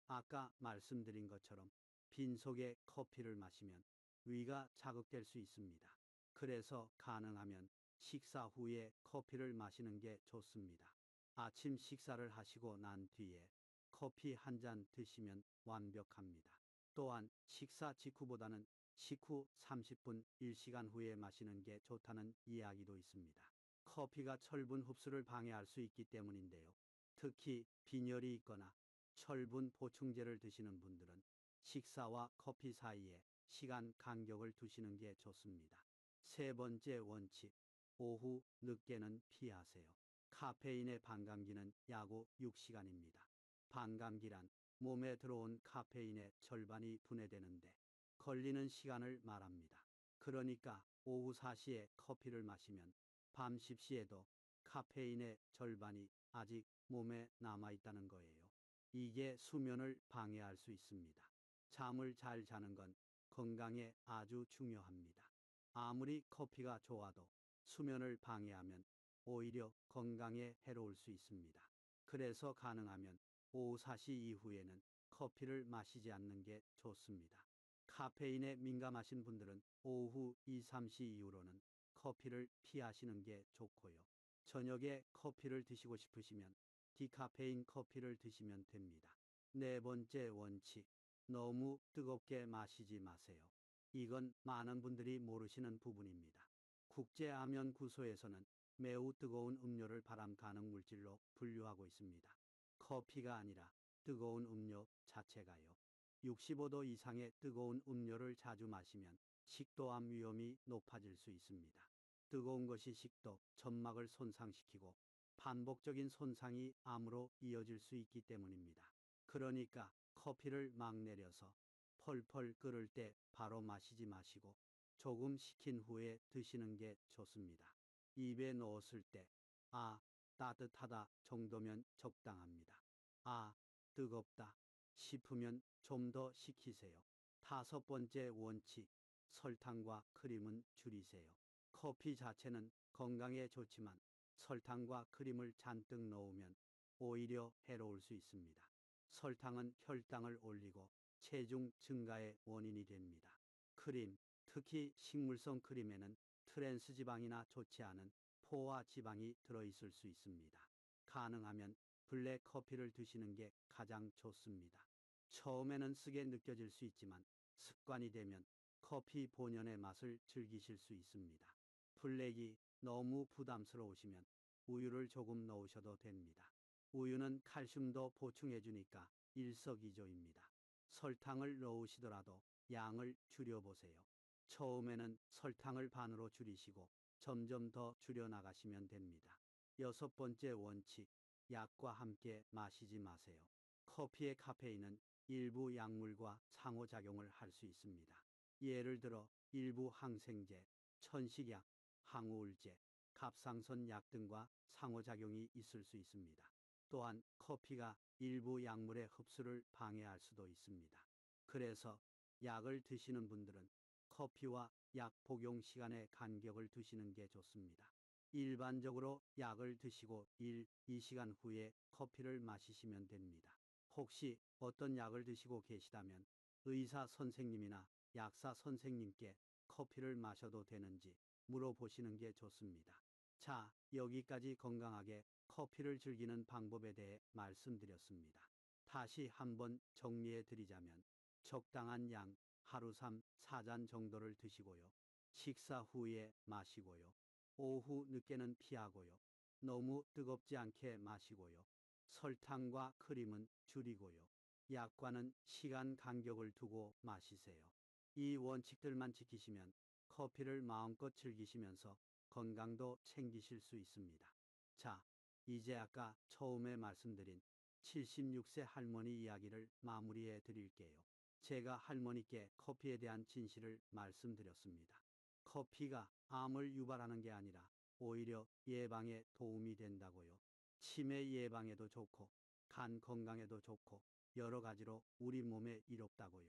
아까 말씀드린 것처럼 빈속에 커피를 마시면 위가 자극될 수 있습니다. 그래서 가능하면 식사 후에 커피를 마시는 게 좋습니다. 아침 식사를 하시고 난 뒤에 커피 한 잔 드시면 완벽합니다. 또한 식사 직후보다는 식후 30분 1시간 후에 마시는 게 좋다는 이야기도 있습니다. 커피가 철분 흡수를 방해할 수 있기 때문인데요. 특히 빈혈이 있거나 철분 보충제를 드시는 분들은 식사와 커피 사이에 시간 간격을 두시는 게 좋습니다. 세 번째 원칙, 오후 늦게는 피하세요. 카페인의 반감기는 야구 6시간입니다. 반감기란 몸에 들어온 카페인의 절반이 분해되는데 걸리는 시간을 말합니다. 그러니까 오후 4시에 커피를 마시면 밤 10시에도 카페인의 절반이 아직 몸에 남아있다는 거예요. 이게 수면을 방해할 수 있습니다. 잠을 잘 자는 건 건강에 아주 중요합니다. 아무리 커피가 좋아도 수면을 방해하면 오히려 건강에 해로울 수 있습니다. 그래서 가능하면 오후 4시 이후에는 커피를 마시지 않는 게 좋습니다. 카페인에 민감하신 분들은 오후 2, 3시 이후로는 커피를 피하시는 게 좋고요. 저녁에 커피를 드시고 싶으시면 디카페인 커피를 드시면 됩니다. 네 번째 원칙, 너무 뜨겁게 마시지 마세요. 이건 많은 분들이 모르시는 부분입니다. 국제암연구소에서는 매우 뜨거운 음료를 발암 가능 물질로 분류하고 있습니다. 커피가 아니라 뜨거운 음료 자체가요. 65도 이상의 뜨거운 음료를 자주 마시면 식도암 위험이 높아질 수 있습니다. 뜨거운 것이 식도, 점막을 손상시키고 반복적인 손상이 암으로 이어질 수 있기 때문입니다. 그러니까 커피를 막 내려서 펄펄 끓을 때 바로 마시지 마시고 조금 식힌 후에 드시는 게 좋습니다. 입에 넣었을 때, 아, 따뜻하다 정도면 적당합니다. 아, 뜨겁다 싶으면 좀 더 식히세요. 다섯 번째 원칙, 설탕과 크림은 줄이세요. 커피 자체는 건강에 좋지만 설탕과 크림을 잔뜩 넣으면 오히려 해로울 수 있습니다. 설탕은 혈당을 올리고 체중 증가의 원인이 됩니다. 크림, 특히 식물성 크림에는 트랜스 지방이나 좋지 않은 포화 지방이 들어있을 수 있습니다. 가능하면 블랙 커피를 드시는 게 가장 좋습니다. 처음에는 쓰게 느껴질 수 있지만 습관이 되면 커피 본연의 맛을 즐기실 수 있습니다. 블랙이 너무 부담스러우시면 우유를 조금 넣으셔도 됩니다. 우유는 칼슘도 보충해주니까 일석이조입니다. 설탕을 넣으시더라도 양을 줄여보세요. 처음에는 설탕을 반으로 줄이시고 점점 더 줄여나가시면 됩니다. 여섯 번째 원칙, 약과 함께 마시지 마세요. 커피의 카페인은 일부 약물과 상호작용을 할 수 있습니다. 예를 들어 일부 항생제, 천식약, 항우울제, 갑상선 약 등과 상호작용이 있을 수 있습니다. 또한 커피가 일부 약물의 흡수를 방해할 수도 있습니다. 그래서 약을 드시는 분들은 커피와 약 복용 시간의 간격을 두시는 게 좋습니다. 일반적으로 약을 드시고 1, 2시간 후에 커피를 마시시면 됩니다. 혹시 어떤 약을 드시고 계시다면 의사 선생님이나 약사 선생님께 커피를 마셔도 되는지 물어보시는 게 좋습니다. 자, 여기까지 건강하게 커피를 즐기는 방법에 대해 말씀드렸습니다. 다시 한번 정리해 드리자면 적당한 양, 하루 3, 4잔 정도를 드시고요. 식사 후에 마시고요. 오후 늦게는 피하고요. 너무 뜨겁지 않게 마시고요. 설탕과 크림은 줄이고요. 약과는 시간 간격을 두고 마시세요. 이 원칙들만 지키시면 커피를 마음껏 즐기시면서 건강도 챙기실 수 있습니다. 자, 이제 아까 처음에 말씀드린 76세 할머니 이야기를 마무리해 드릴게요. 제가 할머니께 커피에 대한 진실을 말씀드렸습니다. 커피가 암을 유발하는 게 아니라 오히려 예방에 도움이 된다고요. 치매 예방에도 좋고 간 건강에도 좋고 여러 가지로 우리 몸에 이롭다고요.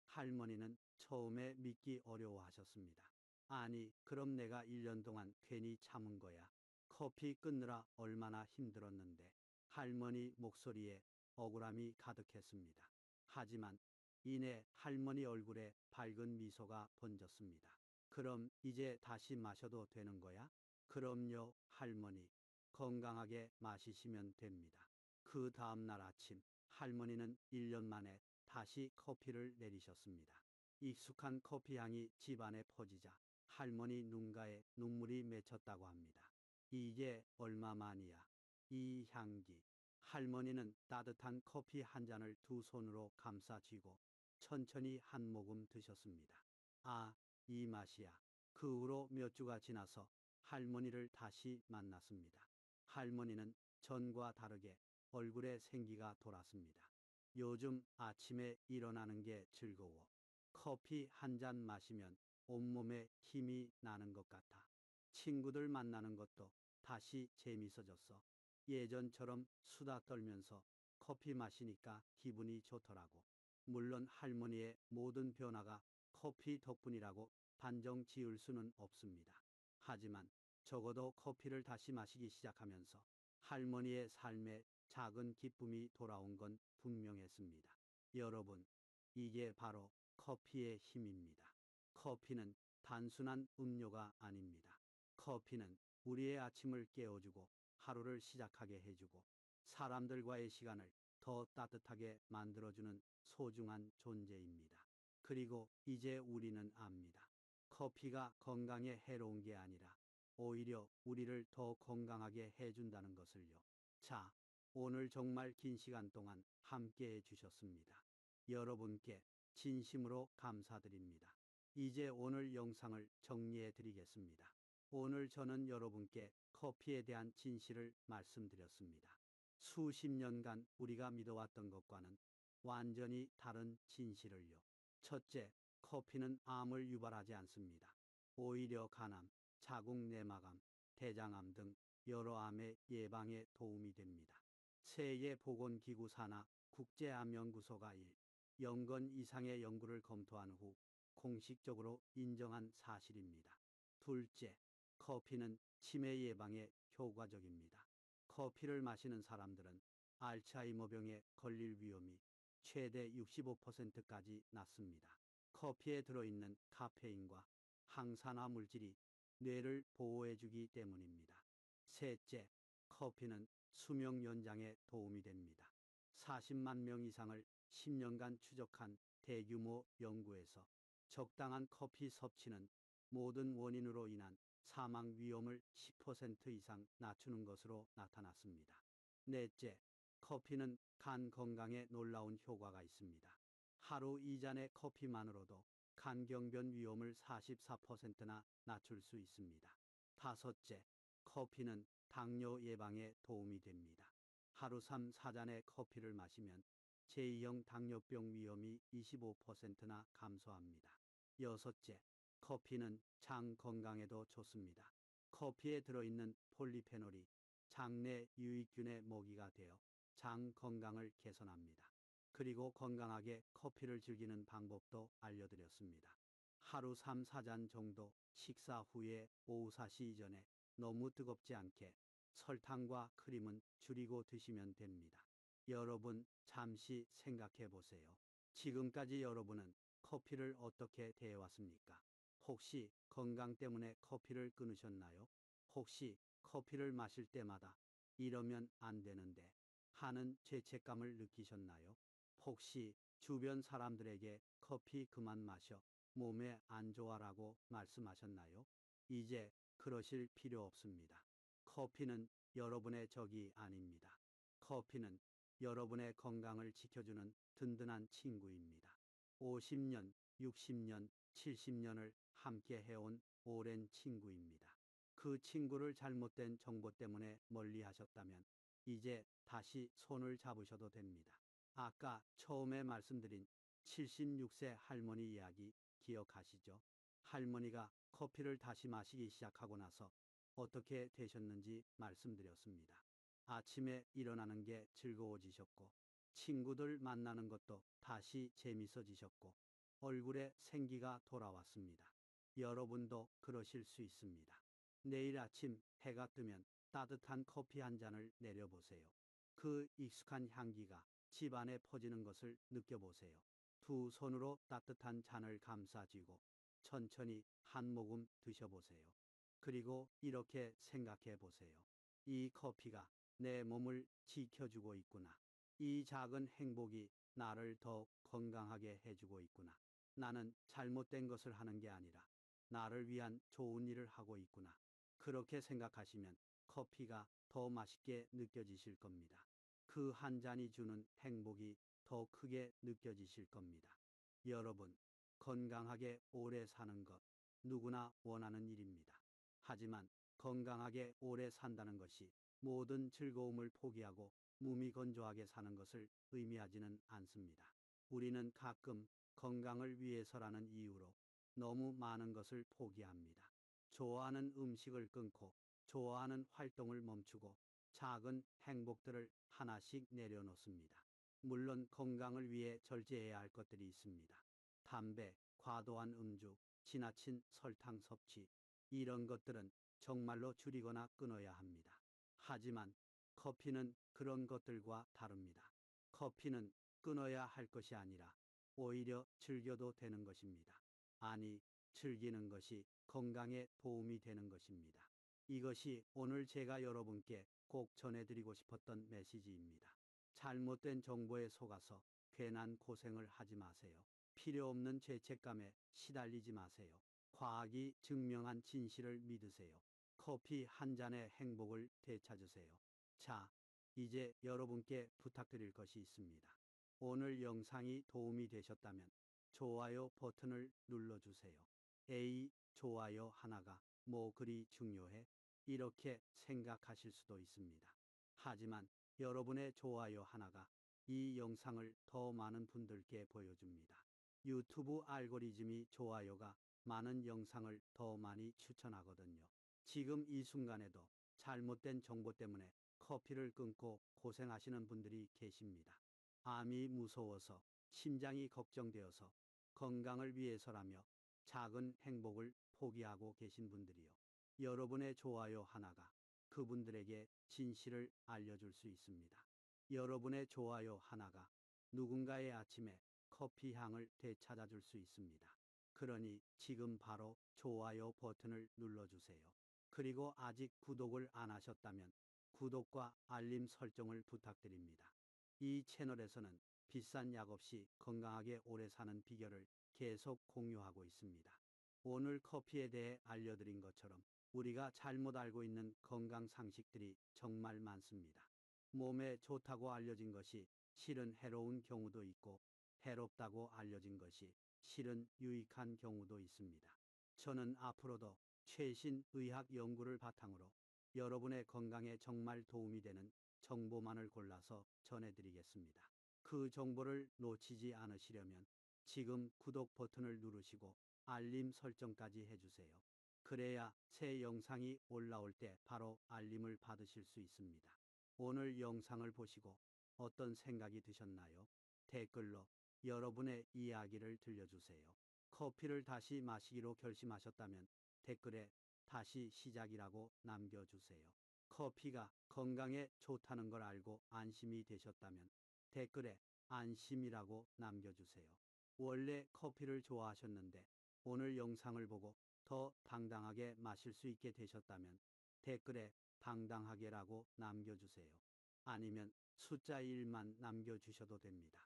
할머니는 처음에 믿기 어려워하셨습니다. 아니, 그럼 내가 1년 동안 괜히 참은 거야. 커피 끊느라 얼마나 힘들었는데. 할머니 목소리에 억울함이 가득했습니다. 하지만 이내 할머니 얼굴에 밝은 미소가 번졌습니다. 그럼 이제 다시 마셔도 되는 거야? 그럼요, 할머니. 건강하게 마시시면 됩니다. 그 다음날 아침, 할머니는 1년 만에 다시 커피를 내리셨습니다. 익숙한 커피 향이 집안에 퍼지자 할머니 눈가에 눈물이 맺혔다고 합니다. 이게 얼마만이야? 이 향기. 할머니는 따뜻한 커피 한 잔을 두 손으로 감싸 쥐고 천천히 한 모금 드셨습니다. 아, 이 맛이야. 그 후로 몇 주가 지나서 할머니를 다시 만났습니다. 할머니는 전과 다르게 얼굴에 생기가 돌았습니다. 요즘 아침에 일어나는 게 즐거워. 커피 한 잔 마시면 온몸에 힘이 나는 것 같아. 친구들 만나는 것도 다시 재밌어졌어. 예전처럼 수다 떨면서 커피 마시니까 기분이 좋더라고. 물론 할머니의 모든 변화가 커피 덕분이라고 단정 지을 수는 없습니다. 하지만 적어도 커피를 다시 마시기 시작하면서 할머니의 삶에 작은 기쁨이 돌아온 건 분명했습니다. 여러분, 이게 바로 커피의 힘입니다. 커피는 단순한 음료가 아닙니다. 커피는 우리의 아침을 깨워주고 하루를 시작하게 해주고 사람들과의 시간을 더 따뜻하게 만들어주는 소중한 존재입니다. 그리고 이제 우리는 압니다. 커피가 건강에 해로운 게 아니라 오히려 우리를 더 건강하게 해준다는 것을요. 자, 오늘 정말 긴 시간 동안 함께 해주셨습니다. 여러분께 진심으로 감사드립니다. 이제 오늘 영상을 정리해 드리겠습니다. 오늘 저는 여러분께 커피에 대한 진실을 말씀드렸습니다. 수십 년간 우리가 믿어왔던 것과는 완전히 다른 진실을요. 첫째, 커피는 암을 유발하지 않습니다. 오히려 간암, 자궁 내막암, 대장암 등 여러 암의 예방에 도움이 됩니다. 세계보건기구 산하 국제암연구소가 1년간 이상의 연구를 검토한 후 공식적으로 인정한 사실입니다. 둘째, 커피는 치매 예방에 효과적입니다. 커피를 마시는 사람들은 알츠하이머병에 걸릴 위험이 최대 65%까지 낮습니다. 커피에 들어있는 카페인과 항산화 물질이 뇌를 보호해주기 때문입니다. 셋째, 커피는 수명 연장에 도움이 됩니다. 40만 명 이상을 10년간 추적한 대규모 연구에서 적당한 커피 섭취는 모든 원인으로 인한 사망 위험을 10% 이상 낮추는 것으로 나타났습니다. 넷째, 커피는 간 건강에 놀라운 효과가 있습니다. 하루 2잔의 커피만으로도 간경변 위험을 44%나 낮출 수 있습니다. 다섯째, 커피는 당뇨 예방에 도움이 됩니다. 하루 3, 4잔의 커피를 마시면 제2형 당뇨병 위험이 25%나 감소합니다. 여섯째, 커피는 장 건강에도 좋습니다. 커피에 들어있는 폴리페놀이 장내 유익균의 먹이가 되어 장 건강을 개선합니다. 그리고 건강하게 커피를 즐기는 방법도 알려드렸습니다. 하루 3, 4잔 정도 식사 후에 오후 4시 이전에 너무 뜨겁지 않게 설탕과 크림은 줄이고 드시면 됩니다. 여러분 잠시 생각해 보세요. 지금까지 여러분은 커피를 어떻게 대해왔습니까? 혹시 건강 때문에 커피를 끊으셨나요? 혹시 커피를 마실 때마다 이러면 안 되는데 하는 죄책감을 느끼셨나요? 혹시 주변 사람들에게 커피 그만 마셔 몸에 안 좋아라고 말씀하셨나요? 이제 그러실 필요 없습니다. 커피는 여러분의 적이 아닙니다. 커피는 여러분의 건강을 지켜주는 든든한 친구입니다. 50년, 60년, 70년을 함께 해온 오랜 친구입니다. 그 친구를 잘못된 정보 때문에 멀리 하셨다면 이제 다시 손을 잡으셔도 됩니다. 아까 처음에 말씀드린 76세 할머니 이야기 기억하시죠? 할머니가 커피를 다시 마시기 시작하고 나서 어떻게 되셨는지 말씀드렸습니다. 아침에 일어나는 게 즐거워지셨고 친구들 만나는 것도 다시 재밌어지셨고 얼굴에 생기가 돌아왔습니다. 여러분도 그러실 수 있습니다. 내일 아침 해가 뜨면 따뜻한 커피 한 잔을 내려보세요. 그 익숙한 향기가 집안에 퍼지는 것을 느껴보세요. 두 손으로 따뜻한 잔을 감싸쥐고 천천히 한 모금 드셔보세요. 그리고 이렇게 생각해 보세요. 이 커피가 내 몸을 지켜주고 있구나. 이 작은 행복이 나를 더 건강하게 해주고 있구나. 나는 잘못된 것을 하는 게 아니라 나를 위한 좋은 일을 하고 있구나. 그렇게 생각하시면 커피가 더 맛있게 느껴지실 겁니다. 그 한 잔이 주는 행복이 더 크게 느껴지실 겁니다. 여러분, 건강하게 오래 사는 것 누구나 원하는 일입니다. 하지만 건강하게 오래 산다는 것이 모든 즐거움을 포기하고 무미건조하게 사는 것을 의미하지는 않습니다. 우리는 가끔 건강을 위해서라는 이유로 너무 많은 것을 포기합니다. 좋아하는 음식을 끊고 좋아하는 활동을 멈추고 작은 행복들을 하나씩 내려놓습니다. 물론 건강을 위해 절제해야 할 것들이 있습니다. 담배, 과도한 음주, 지나친 설탕 섭취, 이런 것들은 정말로 줄이거나 끊어야 합니다. 하지만 커피는 그런 것들과 다릅니다. 커피는 끊어야 할 것이 아니라 오히려 즐겨도 되는 것입니다. 아니, 즐기는 것이 건강에 도움이 되는 것입니다. 이것이 오늘 제가 여러분께 꼭 전해드리고 싶었던 메시지입니다. 잘못된 정보에 속아서 괜한 고생을 하지 마세요. 필요 없는 죄책감에 시달리지 마세요. 과학이 증명한 진실을 믿으세요. 커피 한 잔의 행복을 되찾으세요. 자, 이제 여러분께 부탁드릴 것이 있습니다. 오늘 영상이 도움이 되셨다면 좋아요 버튼을 눌러주세요. 에이, 좋아요 하나가 뭐 그리 중요해? 이렇게 생각하실 수도 있습니다. 하지만 여러분의 좋아요 하나가 이 영상을 더 많은 분들께 보여줍니다. 유튜브 알고리즘이 좋아요가 많은 영상을 더 많이 추천하거든요. 지금 이 순간에도 잘못된 정보 때문에 커피를 끊고 고생하시는 분들이 계십니다. 암이 무서워서, 심장이 걱정되어서, 건강을 위해서라며 작은 행복을 포기하고 계신 분들이요. 여러분의 좋아요 하나가 그분들에게 진실을 알려줄 수 있습니다. 여러분의 좋아요 하나가 누군가의 아침에 커피 향을 되찾아줄 수 있습니다. 그러니 지금 바로 좋아요 버튼을 눌러주세요. 그리고 아직 구독을 안 하셨다면 구독과 알림 설정을 부탁드립니다. 이 채널에서는 비싼 약 없이 건강하게 오래 사는 비결을 계속 공유하고 있습니다. 오늘 커피에 대해 알려드린 것처럼 우리가 잘못 알고 있는 건강 상식들이 정말 많습니다. 몸에 좋다고 알려진 것이 실은 해로운 경우도 있고 해롭다고 알려진 것이 실은 유익한 경우도 있습니다. 저는 앞으로도 최신 의학 연구를 바탕으로 여러분의 건강에 정말 도움이 되는 정보만을 골라서 전해드리겠습니다. 그 정보를 놓치지 않으시려면 지금 구독 버튼을 누르시고 알림 설정까지 해주세요. 그래야 새 영상이 올라올 때 바로 알림을 받으실 수 있습니다. 오늘 영상을 보시고 어떤 생각이 드셨나요? 댓글로 여러분의 이야기를 들려주세요. 커피를 다시 마시기로 결심하셨다면 댓글에 다시 시작이라고 남겨주세요. 커피가 건강에 좋다는 걸 알고 안심이 되셨다면 댓글에 안심이라고 남겨주세요. 원래 커피를 좋아하셨는데 오늘 영상을 보고 더 당당하게 마실 수 있게 되셨다면 댓글에 당당하게라고 남겨주세요. 아니면 숫자 1만 남겨주셔도 됩니다.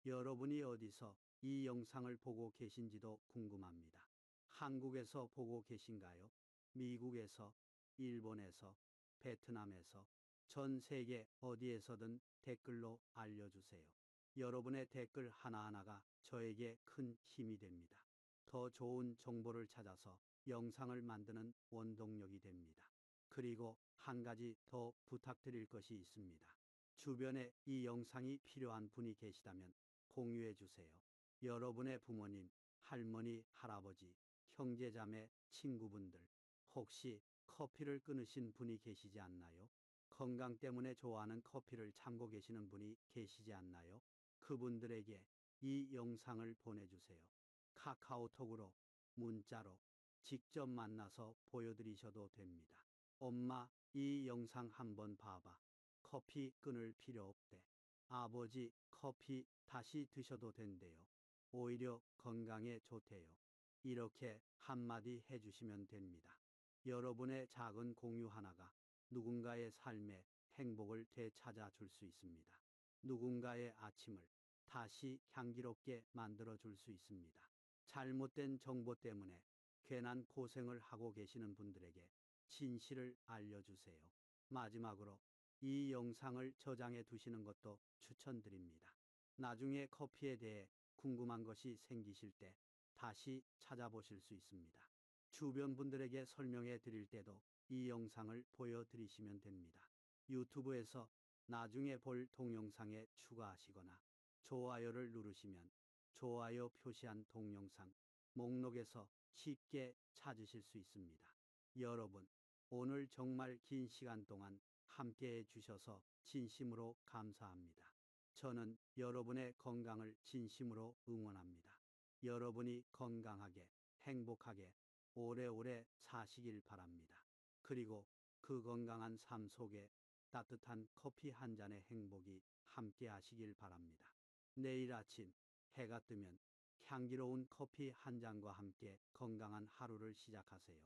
여러분이 어디서 이 영상을 보고 계신지도 궁금합니다. 한국에서 보고 계신가요? 미국에서, 일본에서, 베트남에서, 전 세계 어디에서든 댓글로 알려주세요. 여러분의 댓글 하나하나가 저에게 큰 힘이 됩니다. 더 좋은 정보를 찾아서 영상을 만드는 원동력이 됩니다. 그리고 한 가지 더 부탁드릴 것이 있습니다. 주변에 이 영상이 필요한 분이 계시다면 공유해 주세요. 여러분의 부모님, 할머니, 할아버지, 형제자매, 친구분들, 혹시 커피를 끊으신 분이 계시지 않나요? 건강 때문에 좋아하는 커피를 참고 계시는 분이 계시지 않나요? 그분들에게 이 영상을 보내주세요. 카카오톡으로, 문자로, 직접 만나서 보여드리셔도 됩니다. 엄마, 이 영상 한번 봐봐. 커피 끊을 필요 없대. 아버지, 커피 다시 드셔도 된대요. 오히려 건강에 좋대요. 이렇게 한마디 해주시면 됩니다. 여러분의 작은 공유 하나가 누군가의 삶에 행복을 되찾아 줄 수 있습니다. 누군가의 아침을 다시 향기롭게 만들어 줄 수 있습니다. 잘못된 정보 때문에 괜한 고생을 하고 계시는 분들에게 진실을 알려주세요. 마지막으로 이 영상을 저장해 두시는 것도 추천드립니다. 나중에 커피에 대해 궁금한 것이 생기실 때 다시 찾아보실 수 있습니다. 주변 분들에게 설명해 드릴 때도 이 영상을 보여드리시면 됩니다. 유튜브에서 나중에 볼 동영상에 추가하시거나 좋아요를 누르시면 좋아요 표시한 동영상 목록에서 쉽게 찾으실 수 있습니다. 여러분, 오늘 정말 긴 시간 동안 함께 해주셔서 진심으로 감사합니다. 저는 여러분의 건강을 진심으로 응원합니다. 여러분이 건강하게, 행복하게, 오래오래 사시길 바랍니다. 그리고 그 건강한 삶 속에 따뜻한 커피 한 잔의 행복이 함께 하시길 바랍니다. 내일 아침 해가 뜨면 향기로운 커피 한 잔과 함께 건강한 하루를 시작하세요.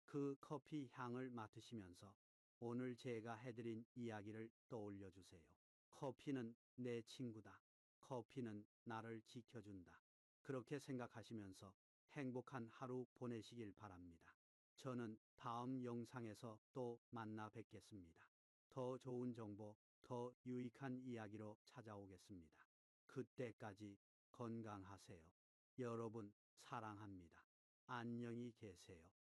그 커피 향을 맡으시면서 오늘 제가 해드린 이야기를 떠올려 주세요. 커피는 내 친구다. 커피는 나를 지켜준다. 그렇게 생각하시면서 행복한 하루 보내시길 바랍니다. 저는 다음 영상에서 또 만나 뵙겠습니다. 더 좋은 정보, 더 유익한 이야기로 찾아오겠습니다. 그때까지 건강하세요. 여러분, 사랑합니다. 안녕히 계세요.